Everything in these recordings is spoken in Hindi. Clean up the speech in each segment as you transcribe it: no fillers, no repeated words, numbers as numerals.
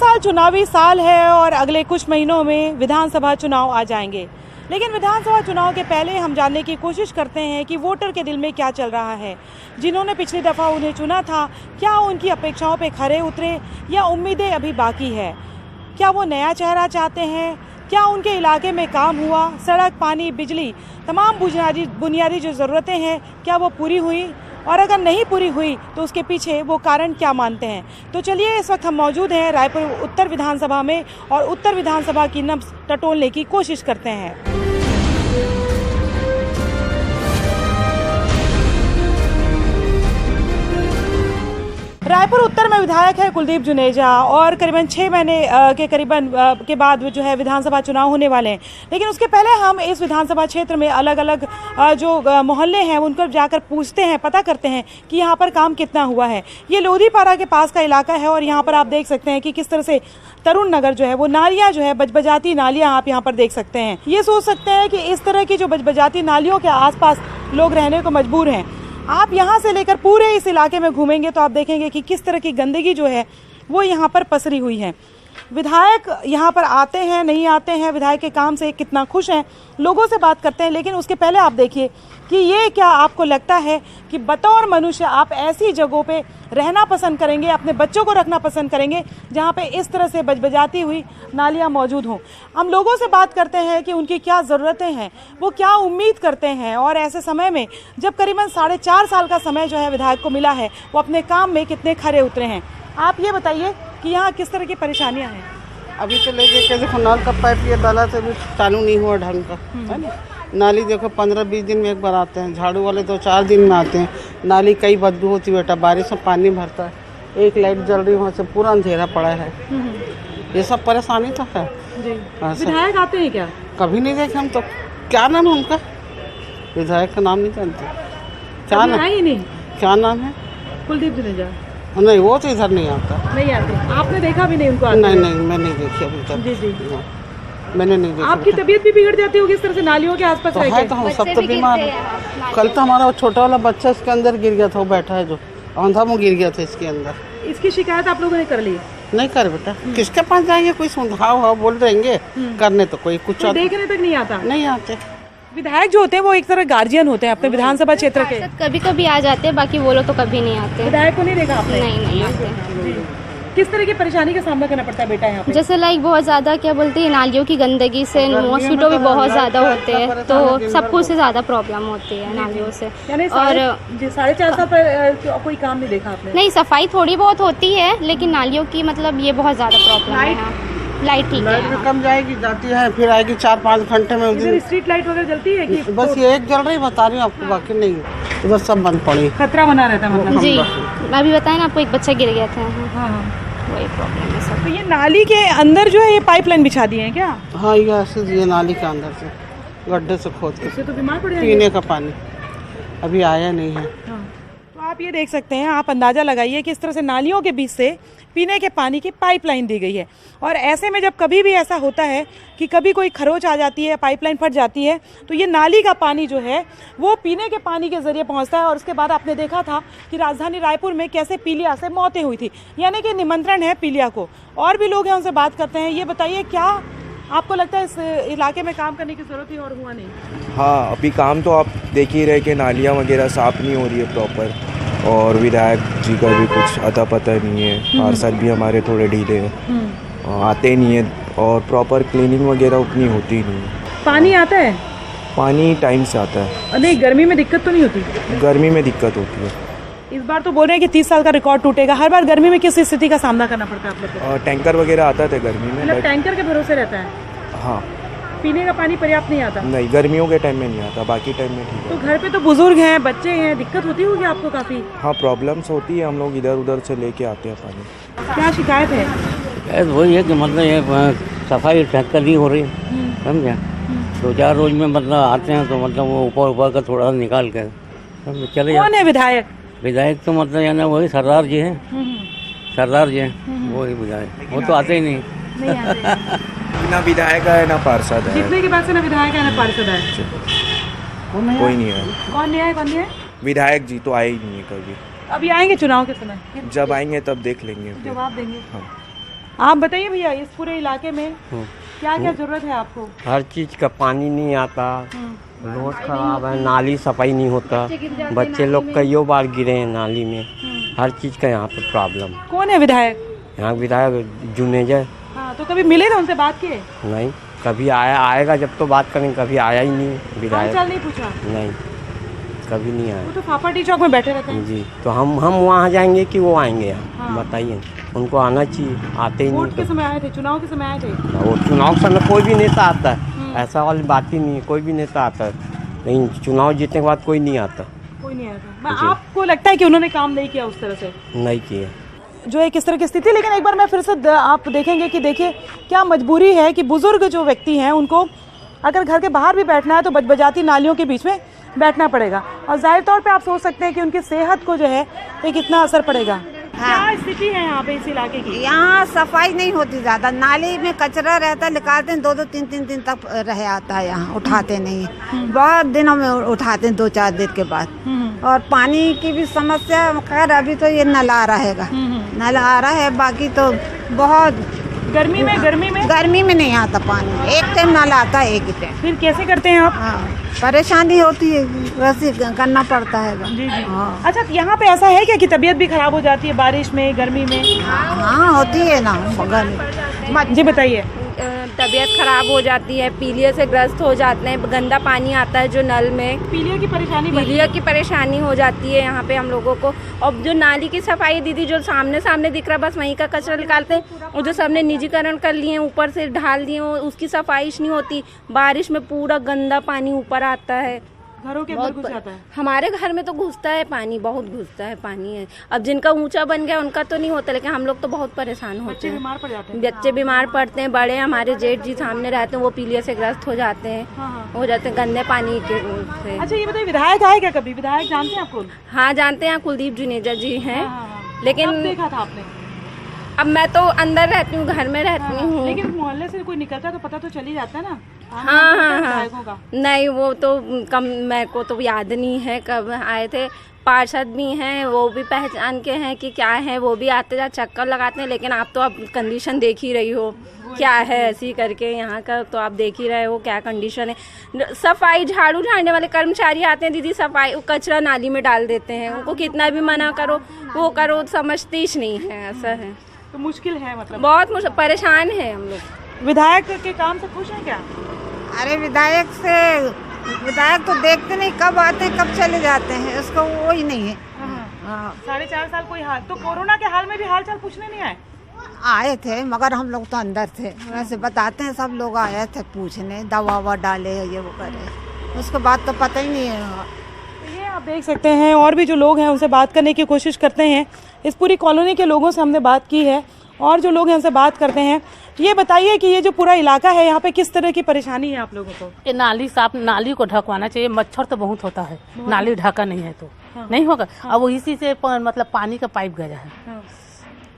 साल चुनावी साल है और अगले कुछ महीनों में विधानसभा चुनाव आ जाएंगे। लेकिन विधानसभा चुनाव के पहले हम जानने की कोशिश करते हैं कि वोटर के दिल में क्या चल रहा है। जिन्होंने पिछली दफ़ा उन्हें चुना था, क्या उनकी अपेक्षाओं पे खरे उतरे या उम्मीदें अभी बाकी है? क्या वो नया चेहरा चाहते हैं? क्या उनके इलाके में काम हुआ? सड़क, पानी, बिजली, तमाम बुनियादी जो ज़रूरतें हैं, क्या वो पूरी हुई? और अगर नहीं पूरी हुई तो उसके पीछे वो कारण क्या मानते हैं? तो चलिए, इस वक्त हम मौजूद हैं रायपुर उत्तर विधानसभा में और उत्तर विधानसभा की नब्ज़ टटोलने की कोशिश करते हैं। रायपुर उत्तर में विधायक है कुलदीप जुनेजा और करीबन 6 महीने के बाद जो है विधानसभा चुनाव होने वाले हैं। लेकिन उसके पहले हम इस विधानसभा क्षेत्र में अलग अलग जो मोहल्ले हैं उनकर जाकर पूछते हैं, पता करते हैं कि यहाँ पर काम कितना हुआ है। ये लोधीपारा के पास का इलाका है और यहाँ पर आप देख सकते हैं कि किस तरह से तरुण नगर जो है वो नालियाँ जो है बजबजाती नालियाँ आप यहाँ पर देख सकते हैं। ये सोच सकते हैं कि इस तरह की जो बजबजाती नालियों के आसपास लोग रहने को मजबूर हैं। आप यहाँ से लेकर पूरे इस इलाके में घूमेंगे तो आप देखेंगे कि किस तरह की गंदगी जो है वो यहाँ पर पसरी हुई है। विधायक यहाँ पर आते हैं, नहीं आते हैं, विधायक के काम से कितना खुश हैं, लोगों से बात करते हैं। लेकिन उसके पहले आप देखिए कि ये क्या आपको लगता है कि बतौर मनुष्य आप ऐसी जगहों पे रहना पसंद करेंगे, अपने बच्चों को रखना पसंद करेंगे जहाँ पे इस तरह से बजबजाती हुई नालियाँ मौजूद हों? हम लोगों से बात करते हैं कि उनकी क्या ज़रूरतें हैं, वो क्या उम्मीद करते हैं और ऐसे समय में जब करीबन 4.5 साल का समय जो है विधायक को मिला है, वो अपने काम में कितने खरे उतरे हैं। आप ये बताइए कि यहाँ किस तरह की परेशानियाँ हैं? अभी तो लेके के देखो नल का पाइप ये डाला से भी चालू नहीं हुआ ढंग का, है ना। नाली देखो 15-20 दिन में एक बार आते हैं, झाड़ू वाले 2-4 दिन में आते हैं। नाली कई बदबू होती है बेटा, बारिश में पानी भरता है, एक लाइट जल रही वहाँ से पूरा अंधेरा पड़ा है। ये सब परेशानी तो है। विधायक आते हैं क्या? कभी नहीं देखे हम तो। क्या नाम है उनका? विधायक का नाम नहीं जानते। क्या नाम? नहीं, क्या नाम है? कुलदीप जुनेजा। नहीं, वो तो इधर नहीं आता। नहीं आते? आपने देखा भी नहीं उनको? नहीं, मैं नहीं देखी अभी तक। जी। मैंने नहीं देखा। आपकी तबीयत भी बिगड़ जाती होगी इस तरह से नालियों के आसपास रह के? तो हम सब तो बीमार हैं। कल तो हमारा वो छोटा वाला बच्चा इसके अंदर गिर गया था, वो बैठा है जो अंधा मुँह गिर गया था इसके अंदर। इसकी शिकायत आप लोगों ने कर ली? नहीं कर बेटा, किसके पास जाएंगे? कोई सुझाव बोल देंगे करने, तो कोई कुछ देखने तक नहीं आता। नहीं आते। विधायक जो होते हैं वो एक तरह गार्जियन होते हैं अपने विधानसभा क्षेत्र के। कभी कभी आ जाते हैं, बाकी वो लोग तो कभी नहीं आते। विधायक को नहीं देखा आपने? नहीं आते। किस तरह की परेशानी का सामना करना पड़ता है बेटा यहाँ पे? जैसे बहुत ज्यादा क्या बोलते हैं, नालियों की गंदगी से मॉस्किटो भी बहुत ज्यादा होते हैं, तो सबको से ज्यादा प्रॉब्लम होती है नालियों से। और 4.5 साल पर कोई काम नहीं देखा आपने? नहीं, सफाई थोड़ी बहुत होती है, लेकिन नालियों की मतलब ये बहुत ज्यादा प्रॉब्लम है। लाइट ठीक है, कम जाएगी, जाती है, फिर आएगी 4-5 घंटे में। स्ट्रीट लाइट वगैरह जलती है कि बस ये एक जल रही, बता रही हूँ आपको, बाकी नहीं। उधर सब बंद पड़ी, खतरा बना रहता है मतलब। जी, अभी बताया ना आपको, एक बच्चा गिर गया था। वही प्रॉब्लम है सब। तो ये नाली के अंदर जो है ये पाइपलाइन बिछा दी है क्या? हाँ, ये ऐसे ये नाली के अंदर से गड्ढे से खोद के। इससे तो बीमार पड़ जाएंगे। पीने का पानी अभी आया नहीं है। तो आप ये देख सकते हैं, आप अंदाज़ा लगाइए कि इस तरह से नालियों के बीच से पीने के पानी की पाइपलाइन दी गई है। और ऐसे में जब कभी भी ऐसा होता है कि कभी कोई खरोच आ जाती है, पाइपलाइन फट जाती है, तो ये नाली का पानी जो है वो पीने के पानी के जरिए पहुंचता है। और उसके बाद आपने देखा था कि राजधानी रायपुर में कैसे पीलिया से मौतें हुई थी, यानी कि निमंत्रण है पीलिया को। और भी लोग हैं, उनसे बात करते हैं। ये बताइए, क्या आपको लगता है इस इलाके में काम करने की जरूरत थी और हुआ नहीं? हाँ, अभी काम तो आप देख ही रहे कि नालियाँ वगैरह साफ़ नहीं हो रही है प्रॉपर, और विधायक जी का भी कुछ अता पता नहीं है। पार्सल भी हमारे थोड़े ढीले हैं, आते नहीं है, और प्रॉपर क्लीनिंग वगैरह उतनी होती नहीं है। पानी आता है? पानी टाइम से आता है। नहीं, गर्मी में दिक्कत तो नहीं होती? गर्मी में दिक्कत होती है। इस बार तो बोल रहे हैं कि 30 साल का रिकॉर्ड टूटेगा। हर बार गर्मी में किस स्थिति का सामना करना पड़ता है आप लोग को? टैंकर वगैरह आता था गर्मी में। मतलब टैंकर के भरोसे रहता है? हाँ। पीने का पानी पर्याप्त नहीं आता? नहीं, गर्मियों के टाइम में नहीं आता, बाकी टाइम में ठीक है। तो घर पे तो बुजुर्ग हैं, बच्चे हैं, दिक्कत होती होगी आपको काफ़ी? हाँ, प्रॉब्लम्स होती है, हम लोग इधर उधर से लेके आते हैं पानी। क्या शिकायत है? वही है कि मतलब ये सफाई ढंग कर नहीं हो रही, समझे। 2-4 रोज में मतलब आते हैं तो मतलब वो ऊपर का थोड़ा निकाल कर चले। कौन है विधायक? विधायक तो मतलब यानी वही सरदार जी हैं। सरदार जी हैं, वही विधायक। वो तो आते ही नहीं। ना विधायक है ना पार्षद है। जितने के पास ना विधायक है ना पार्षद है। कोई नहीं है। कौन नहीं है? कौन नहीं है? विधायक जी तो आए ही नहीं है कभी। अभी आएंगे चुनाव के समय? जब आएंगे तब देख लेंगे, जवाब देंगे। हाँ। आप बताइए भैया, इस पूरे इलाके में क्या क्या जरूरत है आपको? हर चीज़ का पानी नहीं आता, रोड खराब है, नाली सफाई नहीं होता, बच्चे लोग कई बार गिरे हैं नाली में। हर चीज़ का यहाँ पे प्रॉब्लम। कौन है विधायक? यहाँ विधायक जुनेजा। हाँ, तो कभी मिले थे उनसे, बात किए? नहीं, कभी आएगा जब तो बात करेंगे, कभी आया ही नहीं विधायक। हालचाल नहीं पूछा? नहीं, कभी नहीं आया। वो तो फाफाटी चौक में बैठे रहते हैं। जी, तो हम वहाँ जाएंगे कि वो आएंगे यहाँ? बताइए, उनको आना चाहिए, आते ही नहीं। वोट के समय आए थे, चुनाव के समय आए थे? वो चुनाव समय कोई भी नेता आता है, ऐसा वाली बात ही नहीं है, कोई भी नेता आता है, लेकिन चुनाव जीतने के बाद कोई नहीं आता। कोई नहीं आता। आपको लगता है कि उन्होंने काम नहीं किया उस तरह से? नहीं किया जो है किस तरह की स्थिति। लेकिन एक बार मैं फिर से आप देखेंगे कि देखिए क्या मजबूरी है कि बुजुर्ग जो व्यक्ति हैं उनको अगर घर के बाहर भी बैठना है तो बजबजाती नालियों के बीच में बैठना पड़ेगा, और जाहिर तौर पे आप सोच सकते हैं कि उनकी सेहत को जो है ये कितना असर पड़ेगा। क्या स्थिति है यहाँ पे इस इलाके की? यहाँ सफाई नहीं होती ज्यादा, नाली में कचरा रहता है, निकालते हैं 2-2 3-3 दिन तक रह आता है, यहाँ उठाते नहीं है। बहुत दिनों में उठाते हैं, 2-4 दिन के बाद। और पानी की भी समस्या, खैर अभी तो ये नल आ रहेगा, नल आ रहा है, बाकी तो बहुत गर्मी में नहीं आता पानी, एक टाइम नल आता है, एक ही टाइम। फिर कैसे करते हैं आप? हाँ, परेशानी होती है, वैसे करना पड़ता है। जी जी। हाँ। अच्छा, यहाँ पे ऐसा है क्या कि तबीयत भी खराब हो जाती है बारिश में, गर्मी में? हाँ, होती है ना गर्मी। जी बताइए। तबीयत खराब हो जाती है, पीलिया से ग्रस्त हो जाते हैं, गंदा पानी आता है जो नल में, पीलिया की परेशानी हो जाती है यहाँ पे हम लोगों को। और जो नाली की सफाई दीदी जो सामने दिख रहा है, बस वहीं का कचरा निकालते हैं, और जो सबने निजीकरण कर लिए, ऊपर से ढाल दिए, उसकी सफाई नहीं होती। बारिश में पूरा गंदा पानी ऊपर आता है, घरों के अंदर घुस जाता है। हमारे घर में तो घुसता है पानी, बहुत घुसता है पानी है। अब जिनका ऊंचा बन गया उनका तो नहीं होता, लेकिन हम लोग तो बहुत परेशान होते हैं। बच्चे बीमार पड़ जाते हैं। बच्चे बीमार पड़ते हैं, बड़े हमारे जेठ जी सामने रहते हैं, वो पीलिया से ग्रस्त हो जाते हैं, हो जाते हैं गंदे पानी के से। अच्छा ये बताइए, विधायक आए क्या कभी? विधायक जानते हैं आपको? हाँ जानते हैं, कुलदीप जुनेजा जी हैं। लेकिन कब देखा था आपने? अब मैं तो अंदर रहती हूँ, घर में रहती हूँ। लेकिन मोहल्ले से कोई निकलता है तो पता तो चल ही जाता है ना। हाँ। नहीं, वो तो कम, मेरे को तो याद नहीं है कब आए थे। पार्षद भी हैं, वो भी पहचान के हैं कि क्या है, वो भी आते जा चक्कर लगाते हैं। लेकिन आप तो अब कंडीशन देख ही रही हो क्या है, ऐसी करके यहाँ का तो आप देख ही रहे हो क्या कंडीशन है। सफाई झाड़ू झाड़ने वाले कर्मचारी आते हैं दीदी, सफाई कचरा नाली में डाल देते हैं, उनको कितना भी मना करो वो करो, समझती ही नहीं है। ऐसा है तो मुश्किल है, मतलब बहुत परेशान है हम लोग। विधायक के काम से खुश हैं क्या? अरे विधायक तो देखते नहीं, कब आते हैं कब चले जाते हैं, उसका वो ही नहीं है। हाँ। 4.5 साल कोई हाल, तो कोरोना के हाल में भी हाल चाल पूछने नहीं आए? आए थे, मगर हम लोग तो अंदर थे, वैसे बताते हैं सब लोग आए थे पूछने, दवा डाले ये वो करे, उसके बाद तो पता ही नहीं है। ये आप देख सकते हैं, और भी जो लोग हैं उनसे बात करने की कोशिश करते हैं। इस पूरी कॉलोनी के लोगों से हमने बात की है, और जो लोग हैं उनसे बात करते हैं। ये बताइए कि ये जो पूरा इलाका है यहाँ पे किस तरह की परेशानी है आप लोगों को? ये नाली साफ, नाली को ढकवाना चाहिए, मच्छर तो बहुत होता है, नाली ढका नहीं है तो नहीं होगा। अब इसी से मतलब पानी का पाइप गया है,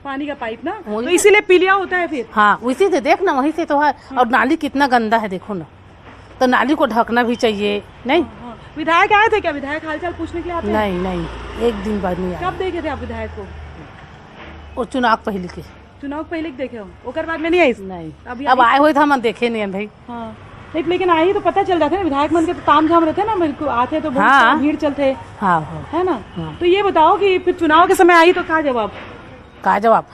पानी का पाइप ना, तो इसीलिए पीलिया होता है फिर। हाँ, उसी से देखना, वहीं से तो है। और नाली कितना गंदा है देखो ना, तो नाली को ढकना भी चाहिए। नहीं, विधायक आए थे क्या? विधायक हालचाल पूछने के लिए आते हैं? नहीं, एक दिन बाद नहीं आया। कब देखे थे आप विधायक को? और चुनाव पहले के देखे हो, ओकर बाद में नहीं आई? नहीं, अब आए हुए थे हम देखे नहीं भाई। हाँ, लेकिन आई तो पता चल जाता है ना, विधायक मन के तो ताम झाम रहते हैं ना, बिल्कुल आते तो बहुत भीड़ चलते। हाँ, है ना। तो ये बताओ कि फिर चुनाव के समय आई तो क्या जवाब?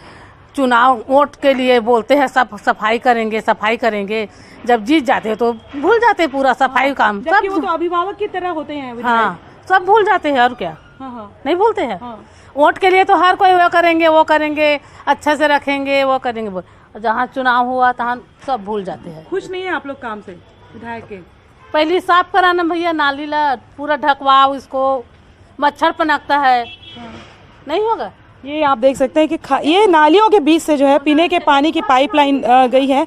चुनाव वोट के लिए बोलते हैं सब सफाई करेंगे, जब जीत जाते हैं तो भूल जाते हैं पूरा सफाई काम। सब वो तो अभिभावक की तरह होते हैं। हाँ, सब भूल जाते हैं, और क्या। नहीं भूलते हैं। वोट के लिए तो हर कोई वो करेंगे, अच्छे से रखेंगे, वो करेंगे। जहाँ चुनाव हुआ तहाँ सब भूल जाते हैं। खुश नहीं है आप लोग काम से विधायक के? पहले साफ कराना भैया, नाली ला पूरा ढकवाओ, इसको मच्छर पनपता है। नहीं होगा। ये आप देख सकते हैं कि ये नालियों के बीच से जो है पीने के पानी की पाइपलाइन गई है।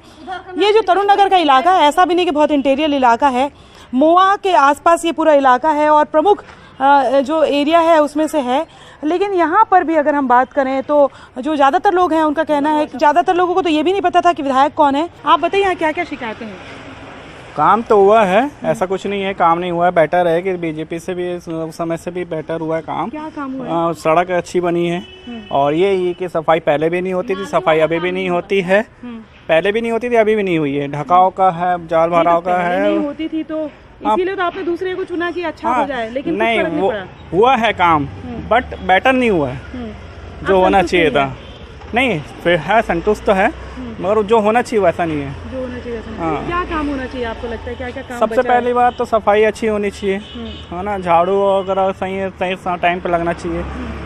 ये जो तरुण नगर का इलाका है, ऐसा भी नहीं कि बहुत इंटीरियर इलाका है, मोआ के आसपास ये पूरा इलाका है और प्रमुख जो एरिया है उसमें से है। लेकिन यहाँ पर भी अगर हम बात करें तो जो ज़्यादातर लोग हैं उनका कहना है कि ज़्यादातर लोगों को तो ये भी नहीं पता था कि विधायक कौन है। आप बताइए यहाँ क्या क्या शिकायतें हैं? काम तो हुआ है, ऐसा कुछ नहीं है काम नहीं हुआ है, बेटर है कि बीजेपी से भी उस समय से भी बेटर हुआ है काम। क्या काम हुआ है? सड़क अच्छी बनी है और ये कि सफाई पहले भी नहीं होती थी, सफाई अभी भी नहीं होती है, पहले भी नहीं होती थी, अभी भी नहीं हुई है। ढकाव का है, जाल भराव का है, नहीं होती थी तो इसीलिए तो आपने दूसरे को चुना कि अच्छा हो जाए, लेकिन नहीं कुछ फर्क वो पड़ा। हुआ है काम बट बेटर नहीं हुआ है जो होना चाहिए था। नहीं फिर है, संतुष्ट तो है मगर जो होना चाहिए वैसा नहीं है। जो होना चाहिए वैसा नहीं। क्या काम होना चाहिए आपको लगता है? क्या क्या काम सबसे बचा है? पहली बात तो सफाई अच्छी होनी चाहिए, है ना, झाड़ू वगैरह सही टाइम पे लगना चाहिए,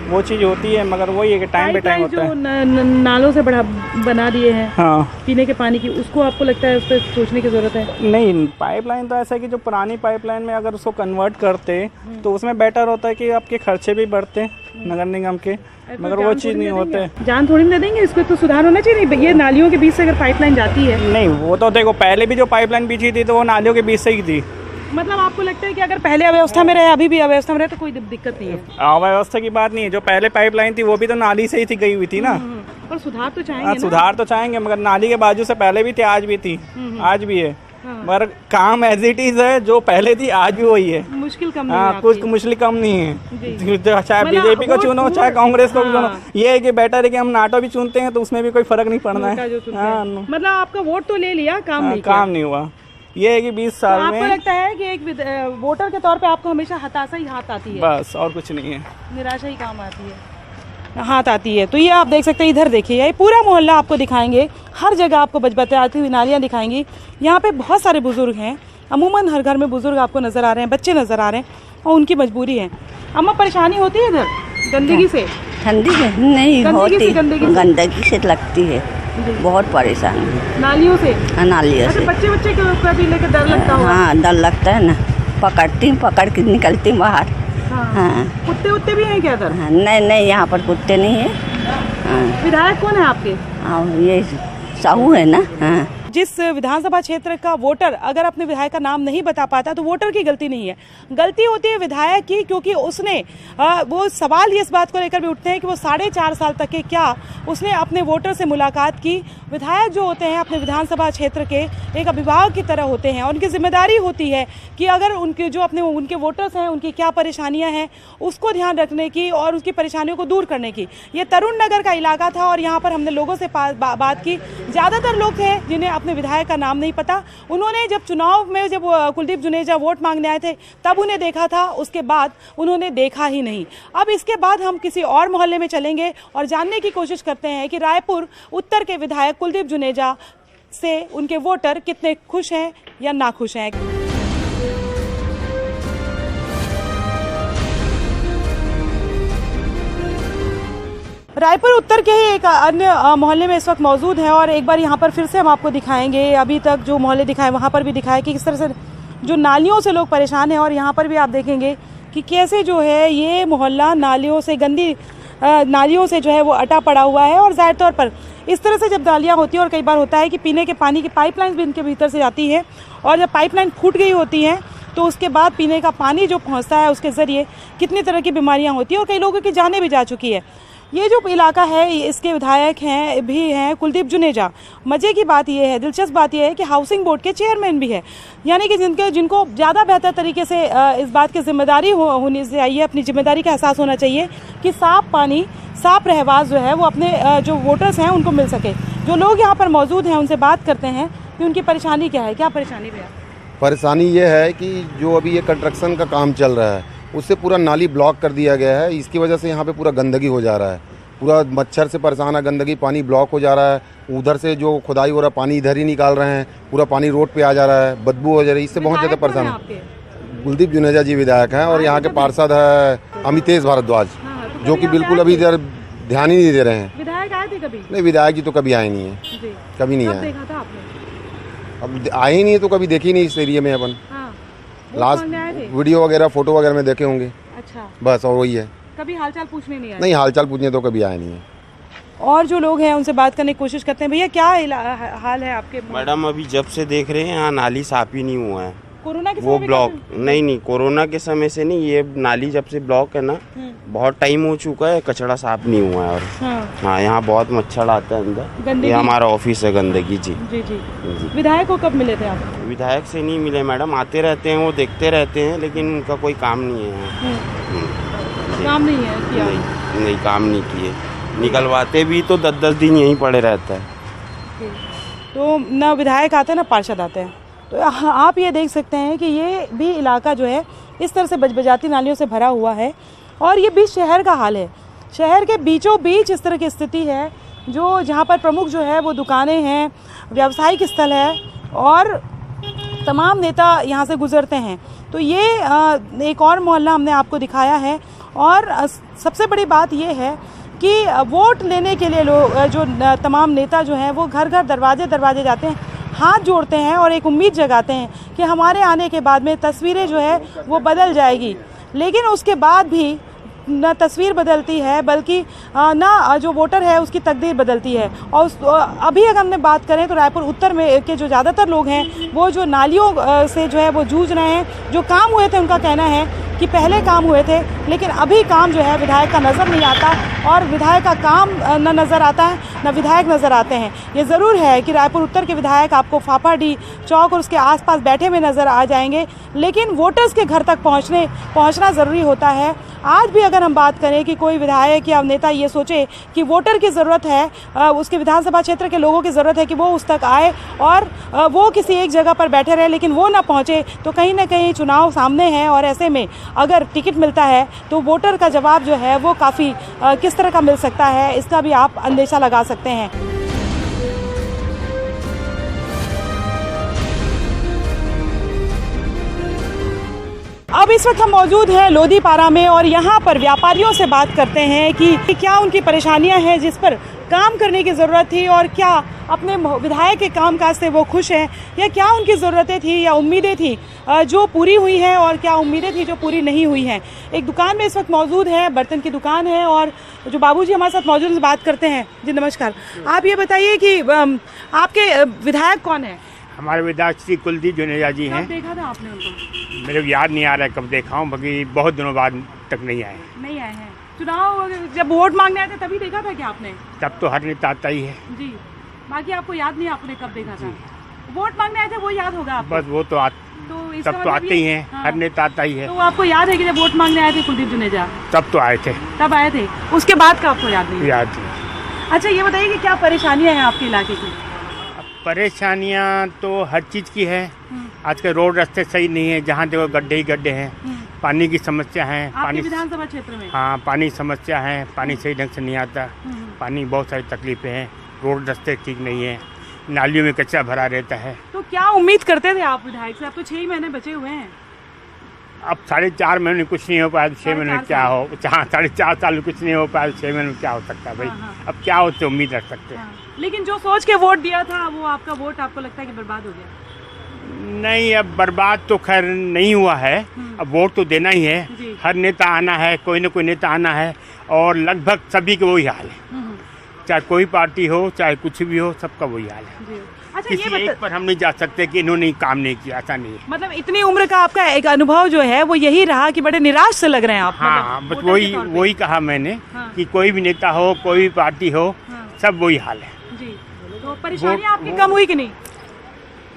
वो चीज़ होती है मगर वही है कि टाइम पे टाइम होता है। जो नालों से बना दिए हैं हाँ पीने के पानी की, उसको आपको लगता है उस पर सोचने की जरूरत है? नहीं, पाइपलाइन तो ऐसा है कि जो पुरानी पाइपलाइन में अगर उसको कन्वर्ट करते तो उसमें बेटर होता है कि आपके खर्चे भी बढ़ते नगर निगम के, मगर वो चीज़ नहीं होते। जान थोड़ी ना देंगे, इसको तो सुधार होना चाहिए। ये नालियों के बीच से अगर पाइपलाइन जाती है, नहीं वो तो देखो पहले भी जो पाइपलाइन बिछी थी तो वो नालियों के बीच से ही थी। मतलब आपको लगता है कि अगर पहले अव्यवस्था में रहे अभी भी अव्यवस्था में रहे तो कोई दिक्कत नहीं है? अव्यवस्था की बात नहीं है, जो पहले पाइपलाइन थी वो भी तो नाली से ही थी, गई हुई थी ना। पर सुधार तो चाहेंगे हाँ ना? सुधार तो चाहेंगे मगर नाली के बाजू से पहले भी थी, आज भी थी, आज भी है, मगर काम एज इट इज है, जो पहले थी आज भी वही है। मुश्किल कम नहीं हाँ है कुछ आपकी? मुश्किल कम नहीं है, चाहे मतलब बीजेपी को चुनो चाहे कांग्रेस को भी चुनो, हाँ। ये है कि बेटर है कि हम नाटो भी चुनते हैं तो उसमें भी कोई फर्क नहीं पड़ना का है। जो चुनते हाँ, हैं। मतलब आपका वोट तो ले लिया, काम नहीं किया। काम नहीं हुआ। ये है कि 20 तो साल आपको में लगता है कि एक वोटर के तौर पे आपको हमेशा हताशा ही हाथ आती है? बस और कुछ नहीं है, निराशा ही काम आती है, हाथ आती है। तो ये आप देख सकते हैं, इधर देखिए, ये पूरा मोहल्ला आपको दिखाएंगे, हर जगह आपको बचाती हुई नालियाँ दिखाएंगी। यहाँ पे बहुत सारे बुजुर्ग हैं, अमूमन हर घर में बुजुर्ग आपको नज़र आ रहे हैं, बच्चे नज़र आ रहे हैं और उनकी मजबूरी है। अम्मा परेशानी होती है इधर गंदगी से? ठंडी में नहीं होती, गंदगी से लगती है, बहुत परेशानी है नालियों से? नालियों से। बच्चे का भी लेकर डर लगता होगा? हाँ डर लगता है ना, पकड़ के निकलती बाहर। हाँ कुत्ते उत्ते भी हैं क्या इधर? हाँ, नहीं यहाँ पर कुत्ते नहीं है। हाँ विधायक कौन है आपके? ये साहू है ना। हाँ जिस विधानसभा क्षेत्र का वोटर अगर अपने विधायक का नाम नहीं बता पाता तो वोटर की गलती नहीं है, गलती होती है विधायक की, क्योंकि उसने वो सवाल ये इस बात को लेकर भी उठते हैं कि वो 4.5 साल तक के क्या उसने अपने वोटर से मुलाकात की। विधायक जो होते हैं अपने विधानसभा क्षेत्र के एक अभिभावक की तरह होते हैं, उनकी जिम्मेदारी होती है कि अगर उनके जो अपने उनके वोटर्स हैं उनकी क्या परेशानियाँ हैं उसको ध्यान रखने की और उसकी परेशानियों को दूर करने की। ये तरुण नगर का इलाका था और यहाँ पर हमने लोगों से बात की, ज़्यादातर लोग थे जिन्हें अपने विधायक का नाम नहीं पता। उन्होंने जब चुनाव में जब कुलदीप जुनेजा वोट मांगने आए थे तब उन्हें देखा था, उसके बाद उन्होंने देखा ही नहीं। अब इसके बाद हम किसी और मोहल्ले में चलेंगे और जानने की कोशिश करते हैं कि रायपुर उत्तर के विधायक कुलदीप जुनेजा से उनके वोटर कितने खुश हैं या नाखुश हैं। रायपुर उत्तर के ही एक अन्य मोहल्ले में इस वक्त मौजूद है और एक बार यहाँ पर फिर से हम आपको दिखाएंगे, अभी तक जो मोहल्ले दिखाए वहाँ पर भी दिखाए कि किस तरह से जो नालियों से लोग परेशान हैं और यहाँ पर भी आप देखेंगे कि कैसे जो है ये मोहल्ला नालियों से गंदी नालियों से जो है वो अटा पड़ा हुआ है। और ज़ाहिर तौर पर इस तरह से जब नालियाँ होती हैं और कई बार होता है कि पीने के पानी की पाइपलाइन भी इनके भीतर से जाती है और जब पाइपलाइन फूट गई होती है तो उसके बाद पीने का पानी जो पहुँचता है उसके ज़रिए कितनी तरह की बीमारियाँ होती हैं और कई लोगों की जानें भी जा चुकी है। ये जो इलाका है इसके विधायक हैं कुलदीप जुनेजा। मज़े की बात ये है, दिलचस्प बात ये है कि हाउसिंग बोर्ड के चेयरमैन भी है, यानी कि जिनको ज़्यादा बेहतर तरीके से इस बात की जिम्मेदारी होनी चाहिए, अपनी जिम्मेदारी का एहसास होना चाहिए कि साफ़ पानी साफ़ रहवास जो है वो अपने जो वोटर्स हैं उनको मिल सके। जो लोग यहाँ पर मौजूद हैं उनसे बात करते हैं कि उनकी परेशानी क्या है। क्या परेशानी भैया? परेशानी ये है कि जो अभी ये कंस्ट्रक्शन का काम चल रहा है उससे पूरा नाली ब्लॉक कर दिया गया है, इसकी वजह से यहाँ पे पूरा गंदगी हो जा रहा है, पूरा मच्छर से परेशान है, गंदगी पानी ब्लॉक हो जा रहा है, उधर से जो खुदाई हो रहा है पानी इधर ही निकाल रहे हैं, पूरा पानी रोड पे आ जा रहा है, बदबू हो जा रही है, इससे बहुत ज़्यादा परेशान है। कुलदीप जुनेजा जी विधायक हैं और यहाँ के पार्षद है अमितेश भारद्वाज, जो कि बिल्कुल अभी इधर ध्यान ही नहीं दे रहे हैं। विधायक आए थे कभी? नहीं, विधायक जी तो कभी आए नहीं है, कभी नहीं आए। अब आए ही नहीं तो कभी देखी नहीं इस एरिया में अपन। लास्ट वीडियो वगैरह फोटो वगैरह में देखे होंगे। अच्छा, बस और वही है, कभी हालचाल पूछने नहीं आए? नहीं, हालचाल पूछने तो कभी आए नहीं है। और जो लोग हैं उनसे बात करने की कोशिश करते हैं। भैया क्या हाल है आपके? मैडम अभी जब से देख रहे हैं यहाँ नाली साफ ही नहीं हुआ है, कोरोना के वो समय ब्लॉक नहीं कोरोना के समय से नहीं, ये नाली जब से ब्लॉक है ना बहुत टाइम हो चुका है, कचरा साफ नहीं हुआ है। और हाँ यहाँ बहुत मच्छर आता है अंदर, ये हमारा ऑफिस है गंदगी। जी जी जी। विधायक को कब मिले थे आप? विधायक से नहीं मिले मैडम, आते रहते हैं वो, देखते रहते हैं, लेकिन उनका कोई काम नहीं है। काम नहीं है किया? नहीं काम नहीं किए, निकलवाते भी तो 10-10 दिन यहीं पड़े रहता है। तो ना विधायक आते हैं ना पार्षद आते हैं। तो आप ये देख सकते हैं कि ये भी इलाका जो है इस तरह से बजबजाती नालियों से भरा हुआ है और ये बीच शहर का हाल है। शहर के बीचों बीच इस तरह की स्थिति है, जो जहाँ पर प्रमुख जो है वो दुकानें हैं, व्यावसायिक स्थल है और तमाम नेता यहाँ से गुजरते हैं। तो ये एक और मोहल्ला हमने आपको दिखाया है और सबसे बड़ी बात ये है कि वोट लेने के लिए लोग जो तमाम नेता जो हैं वो घर घर दरवाजे जाते हैं, हाथ जोड़ते हैं और एक उम्मीद जगाते हैं कि हमारे आने के बाद में तस्वीरें जो है वो बदल जाएगी। लेकिन उसके बाद भी न तस्वीर बदलती है बल्कि ना जो वोटर है उसकी तकदीर बदलती है। और अभी अगर हमने बात करें तो रायपुर उत्तर में के जो ज़्यादातर लोग हैं वो जो नालियों से जो है वो जूझ रहे हैं। जो काम हुए थे उनका कहना है कि पहले काम हुए थे लेकिन अभी काम जो है विधायक का नज़र नहीं आता और विधायक का काम न नज़र आता है न विधायक नज़र आते हैं। ये ज़रूर है कि रायपुर उत्तर के विधायक आपको फाफाडी चौक और उसके आसपास बैठे हुए नज़र आ जाएंगे, लेकिन वोटर्स के घर तक पहुंचना ज़रूरी होता है। आज भी अगर हम बात करें कि कोई विधायक या नेता ये सोचे कि वोटर की ज़रूरत है, उसके विधानसभा क्षेत्र के लोगों की ज़रूरत है कि वो उस तक आए और वो किसी एक जगह पर बैठे रहे लेकिन वो ना पहुँचे, तो कहीं ना कहीं चुनाव सामने है और ऐसे में अगर टिकट मिलता है तो वोटर का जवाब जो है वो काफ़ी किस तरह का मिल सकता है, इसका भी आप अंदेशा लगा सकते हैं। अब इस वक्त हम मौजूद हैं लोधीपारा में और यहाँ पर व्यापारियों से बात करते हैं कि क्या उनकी परेशानियाँ हैं जिस पर काम करने की ज़रूरत थी और क्या अपने विधायक के कामकाज से वो खुश हैं, या क्या उनकी ज़रूरतें थी या उम्मीदें थी जो पूरी हुई हैं और क्या उम्मीदें थी जो पूरी नहीं हुई हैं। एक दुकान में इस वक्त मौजूद है, बर्तन की दुकान है और जो बाबूजी हमारे साथ मौजूद हैं बात करते हैं। जी नमस्कार, आप ये बताइए कि आपके विधायक कौन है? हमारे विधायक श्री कुलदीप जुनेजा जी हैं। कब देखा था आपने उनको? मेरे को याद नहीं आ रहा है कब देखा हूँ, बाकी बहुत दिनों बाद तक नहीं आए हैं। चुनाव जब वोट मांगने आए थे तभी देखा था क्या आपने? तब तो हर नेता आता ही है जी, बाकी आपको याद नहीं आपने कब देखा था? वोट मांगने आए थे वो याद होगा आपको? बस वो तो तब तो आते ही हैं। हाँ। हर नेता आता ही है। तो आपको याद है कि जब वोट मांगने आए थे कुलदीप जुनेजा तब तो आए थे? तब आए थे, उसके बाद का आपको याद नहीं? याद नहीं। अच्छा ये बताइए कि क्या परेशानियां हैं आपके इलाके की? परेशानियां तो हर चीज़ की है। आज के रोड रास्ते सही नहीं है, जहाँ देखो गड्ढे ही गड्ढे हैं। पानी की समस्या है, पानी विधानसभा क्षेत्र में? हाँ, पानी समस्या है, पानी सही ढंग से नहीं आता, पानी बहुत सारी तकलीफें हैं, रोड रास्ते ठीक नहीं है, नालियों में कचरा भरा रहता है। तो क्या उम्मीद करते थे आप विधायक से? अब तो 6 महीने बचे हुए हैं। अब 4.5 महीने कुछ नहीं हो पाया, 6 महीने में क्या हो? 4.5 साल में कुछ नहीं हो पाया, 6 महीने में क्या हो सकता है भाई? अब क्या होते उम्मीद रख सकते हैं? लेकिन जो सोच के वोट दिया था वो आपका वोट आपको लगता है कि बर्बाद हो गया? नहीं, अब बर्बाद तो खैर नहीं हुआ है, अब वोट तो देना ही है। हर नेता आना है, कोई ना कोई नेता आना है और लगभग सभी के वही हाल है, चाहे कोई पार्टी हो चाहे कुछ भी हो, सबका वही हाल है। अच्छा, किसी एक पर हम नहीं जा सकते कि इन्होंने काम नहीं किया, ऐसा नहीं है। मतलब इतनी उम्र का आपका एक अनुभव जो है वो यही रहा कि बड़े निराश से लग रहे हैं आप? हाँ, बस वही कहा मैंने कि कोई भी नेता हो, कोई भी पार्टी हो, सब वही हाल है। जी, तो परेशानियाँ आपकी कम हुई कि नहीं?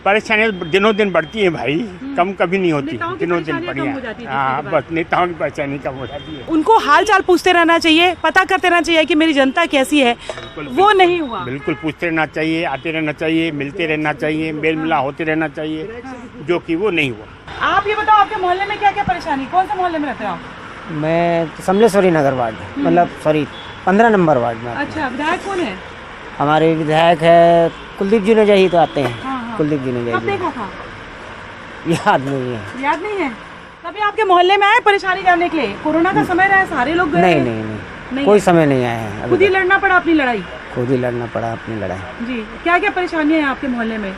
परेशानियाँ दिनों दिन बढ़ती है भाई, कम कभी नहीं होती, दिनों दिन बढ़ी है। हाँ, बस नेताओं की परेशानी कम हो जाती है। उनको हाल चाल पूछते रहना चाहिए, पता करते रहना चाहिए कि मेरी जनता कैसी है, वो नहीं हुआ। बिल्कुल पूछते रहना चाहिए, आते रहना चाहिए, मिलते रहना चाहिए, मेल मिला होते रहना चाहिए, जो कि वो नहीं हुआ। आप ये बताओ आपके मोहल्ले में क्या क्या परेशानी, कौन से मोहल्ले में रहते हो आप? मैं समलेश्वरी नगर वार्ड, मतलब सॉरी 15 नंबर वार्ड में। अच्छा, विधायक कौन है? हमारे विधायक है कुलदीप जुनेजा ही तो आते हैं। कुलदीप जुनेजा। कब देखा था? याद नहीं है। याद नहीं है? तभी आपके मोहल्ले में आए परेशानी जानने के लिए? कोरोना का समय रहा, सारे लोग गए? नहीं, कोई समय नहीं आया है। खुद ही लड़ना पड़ा अपनी लड़ाई? खुद ही लड़ना पड़ा अपनी लड़ाई। जी, क्या क्या परेशानियाँ हैं आपके मोहल्ले में?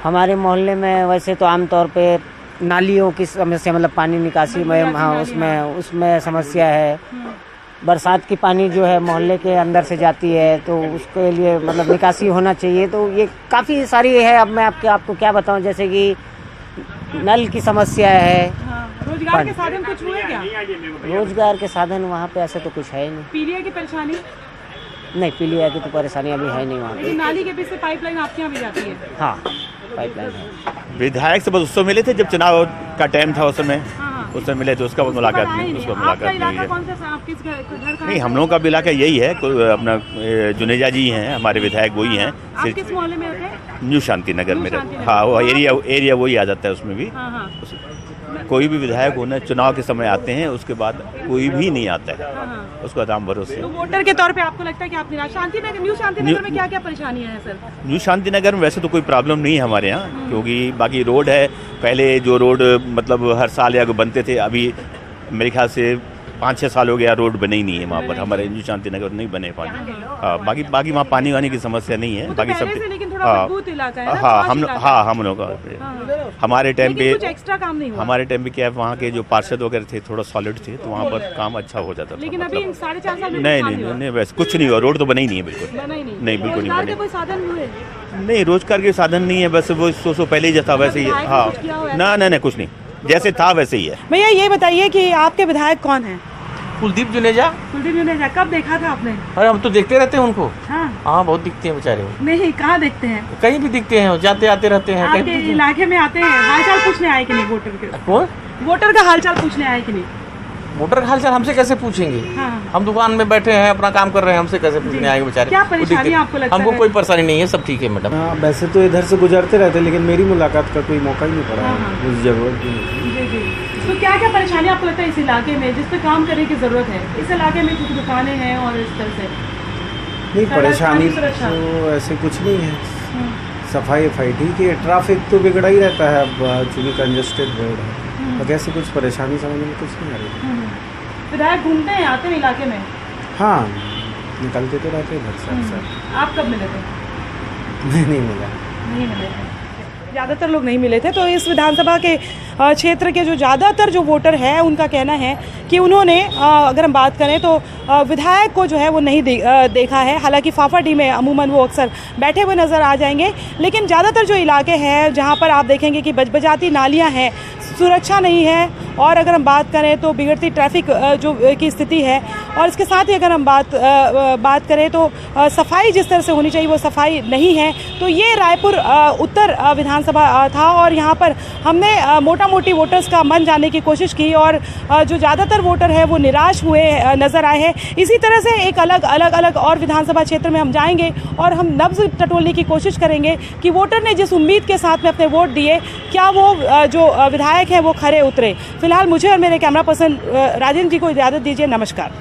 हमारे मोहल्ले में वैसे तो आमतौर पे नालियों की समस्या, मतलब पानी निकासी में, हाँ उसमें समस्या है। बरसात की पानी जो है मोहल्ले के अंदर से जाती है तो उसके लिए मतलब निकासी होना चाहिए। तो ये काफ़ी सारी है। अब मैं आपको क्या बताऊं, जैसे कि नल की समस्या है। रोजगार के साधन कुछ हुए क्या? रोजगार के साधन वहाँ पे ऐसे तो कुछ है ही नहीं। पीलिया की परेशानी? नहीं, पीलिया की तो परेशानी अभी है नहीं वहाँ पे। नाली के बीच से पाइपलाइन आपके यहाँ भी जाती है? हाँ, पाइपलाइन है। विधायक से बस उससे मिले थे जब चुनाव का टाइम था, उस समय उससे मिले थे, उसका मुलाकात नहीं, उसको मुलाकात नहीं है। नहीं, हम लोगों का भी इलाका यही है, अपना जुनेजा जी हैं हमारे विधायक, वही हैं। आप किस मोहल्ले में रहते हैं? न्यू शांति नगर में। हाँ, वो एरिया वही आ जाता है उसमें भी। कोई भी विधायक होना चुनाव के समय आते हैं, उसके बाद कोई भी नहीं आता है, उसका दाम भरोसे। तो वोटर के तौर पे आपको लगता है कि आप निराश? शांतिनगर, न्यू शांतिनगर में क्या क्या परेशानियां हैं सर? न्यू शांतिनगर में वैसे तो कोई प्रॉब्लम नहीं है हमारे यहाँ, क्योंकि बाकी रोड है। पहले जो रोड मतलब हर साल या बनते थे, अभी मेरे ख्याल से 5-6 साल हो गया रोड बने ही नहीं है वहाँ पर, हमारे न्यू शांतिनगर नहीं बने पानी। हाँ, बाकी वहाँ पानी वानी की समस्या नहीं है, बाकी सब। हाँ, हम लोग हमारे टाइम पे एक्स्ट्रा काम नहीं हुआ। हमारे टाइम पे क्या है, वहाँ के जो पार्षद वगैरह थे थोड़ा सॉलिड थे, तो वहाँ पर काम अच्छा हो जाता था। लेकिन अभी 4.5 साल में नहीं, वैसे कुछ नहीं हुआ, रोड तो बने ही नहीं है बिल्कुल। नहीं, बिल्कुल नहीं बने। कोई साधन हुए? नहीं, रोजगार के साधन नहीं है, बस वो सो पहले ही जैसा वैसे ही। हाँ, ना कुछ नहीं, जैसे था वैसे ही है। भैया ये बताइए कि आपके विधायक कौन है? कुलदीप जुनेजा। कुलदीप जुनेजा, कब देखा था आपने? अरे हम तो देखते रहते हैं उनको। हाँ, बहुत दिखते हैं बेचारे। नहीं, कहाँ देखते हैं? कहीं भी दिखते हैं, जाते आते रहते हैं। आपके इलाके में आते हैं, हालचाल पूछने आए कि नहीं वोटर के? कौन? वोटर का हालचाल पूछने आए कि नहीं? वोटर का हालचाल हमसे कैसे पूछेंगे? हम दुकान में बैठे हैं, अपना काम कर रहे हैं, हमसे कैसे पूछने आएंगे बेचारे? क्या परेशानी आपको लगता है? हमको कोई परेशानी नहीं है, सब ठीक है मैडम। वैसे तो इधर से गुजरते रहते, लेकिन मेरी मुलाकात का कोई मौका ही नहीं पड़ा, मुझे जरूरत नहीं। तो क्या क्या परेशानी आपको लगता है इस इलाके में जिस पे काम करने की जरूरत है? इस इलाके में कुछ दुकानें हैं और इस तरह से नहीं, परेशानी तो ऐसे कुछ नहीं है। सफाई ठीक है, ट्रैफिक तो बिगड़ा ही रहता है, अब चूँकि कंजेस्टेड रोड है, तो ऐसे कुछ परेशानी समझ में कुछ नहीं आ रही। विधायक घूमते हैं, आते हैं इलाके में? हाँ, निकलते तो रहते हैं घर से अक्सर। आप कब मिले थे? नहीं मिला। नहीं मिले थे, ज़्यादातर लोग नहीं मिले थे। तो इस विधानसभा के क्षेत्र के जो ज़्यादातर जो वोटर हैं, उनका कहना है कि उन्होंने अगर हम बात करें तो विधायक को जो है वो नहीं देखा है। हालांकि फाफाडी में अमूमन वो अक्सर बैठे हुए नज़र आ जाएंगे, लेकिन ज़्यादातर जो इलाके हैं जहाँ पर आप देखेंगे कि बजबजाती नालियाँ हैं, सुरक्षा नहीं है, और अगर हम बात करें तो बिगड़ती ट्रैफिक जो की स्थिति है, और इसके साथ ही अगर हम बात करें तो सफाई जिस तरह से होनी चाहिए वो सफाई नहीं है। तो ये रायपुर उत्तर विधानसभा था, और यहाँ पर हमने मोटा मोटी वोटर्स का मन जानने की कोशिश की, और जो ज़्यादातर वोटर है वो निराश हुए नज़र आए हैं। इसी तरह से एक अलग और विधानसभा क्षेत्र में हम जाएंगे और हम नब्ज़ टटोलने की कोशिश करेंगे कि वोटर ने जिस उम्मीद के साथ में अपने वोट दिए, क्या वो जो विधायक है वो खरे उतरे। फिलहाल मुझे और मेरे कैमरा पर्सन राजेंद्र जी को इजाज़त दीजिए। नमस्कार।